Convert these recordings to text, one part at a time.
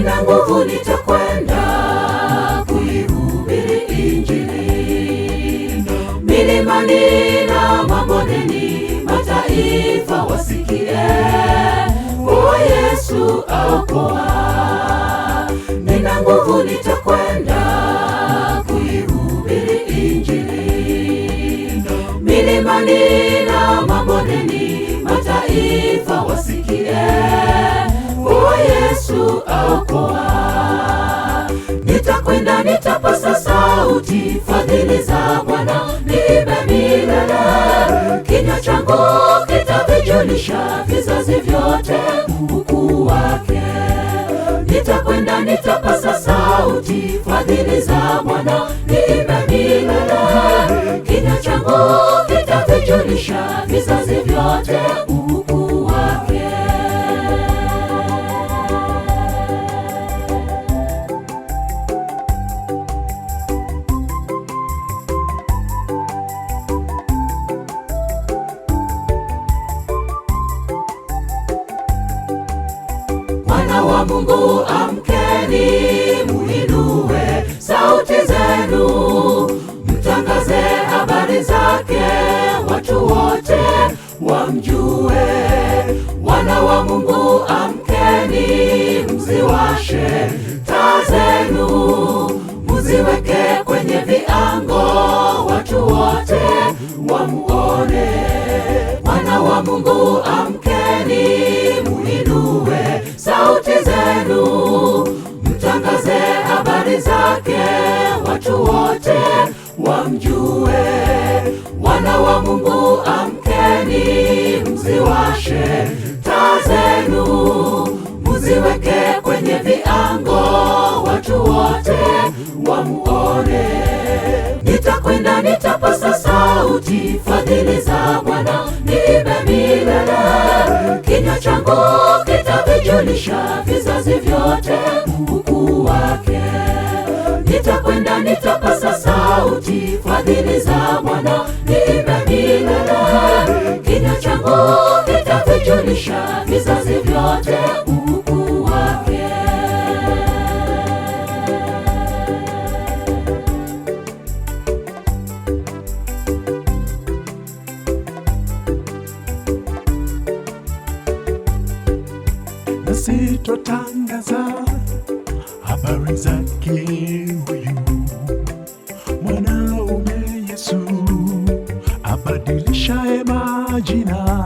nina nguvu, nitakwenda kuihubiri Injili. Milimani na mabondeni, mataifa wasikie, kuwa Yesu aokoa. Nina nguvu, nitakwenda kuihubiri Injili. Milimani na mabondeni, mataifa wasikie, kuwa Yesu aokoa. Nitakwenda, nitapasa sauti, fadhili za Bwana niimbe milele. Kinywa changu kitavijulisha vizazi vyote ukuu wake. Nitakwenda, nitapasa sauti, fadhili za Bwana niimbe milele. Kinywa changu kitavijulisha vizazi vyote ukuu wake. Wana wa Mungu, amkeni, muinue sauti zenu, mtangaze habari zake, watu wote wamjue. Wana wa Mungu, amkeni, mziwashe taa zenu, muziweke kwenye viango, watu wote wamuone. Wana wa Mungu, amkeni, muinue sauti zenu, mtangaze habari zake, watu wote wamjue. Wana wa Mungu, amkeni, mziwashe taa zenu, muziweke kwenye viango, watu wote wamuone. Nitakwenda, nitapasa sauti, fadhili za Bwana niimbe milele. Kinywa changu kitavijulisha vizazi vyote ukuu wake. Nitakwenda, nitapasa sauti, fadhili za Bwana niimbe milele. Kinywa changu kitavijulisha vizazi vyote ukuu wake. Sitotangaza habari zake huyu mwanaume Yesu, abadilishaye majina.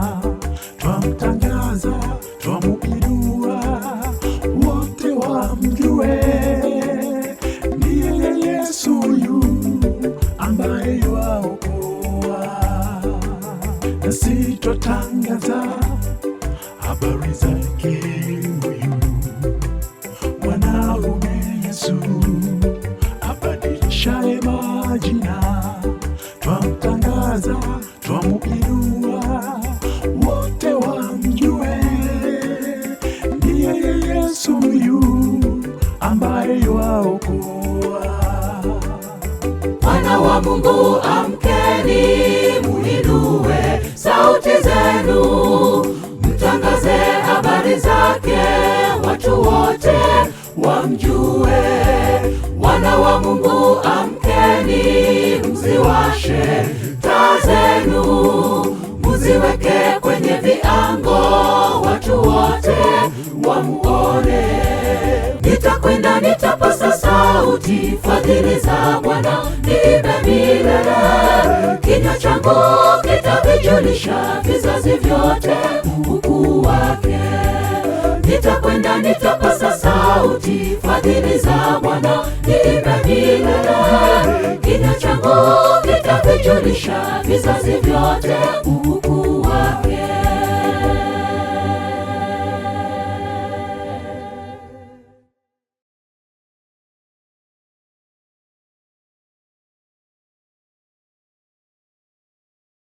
Twamtangaza, twamuinua, wote wamjue. Ndiye Yesu huyu ambaye waokoa. Sitotangaza habari zake huyu mwanaume Yesu, abadilishaye majina. Twamtangaza, twamuinua, wote wamjue. Ndiye Yesu huyu ambaye waokoa. Wana wa Mungu, amkeni, muinue sauti zenu, mtangaze habari zake, watu wote wamjue. Wana wa Mungu, amkeni, mziwashe taa zenu, muziweke kwenye viango, watu wote wamuone. Nitakwenda, nitapasa sauti, fadhili za Bwana niimbe milele. Kinywa changu kitavijulisha vizazi vyote ukuu wake. Nitakwenda, nitapasa sauti, fadhili za Bwana niimbe milele. Kinywa changu kitavijulisha vizazi vyote ukuu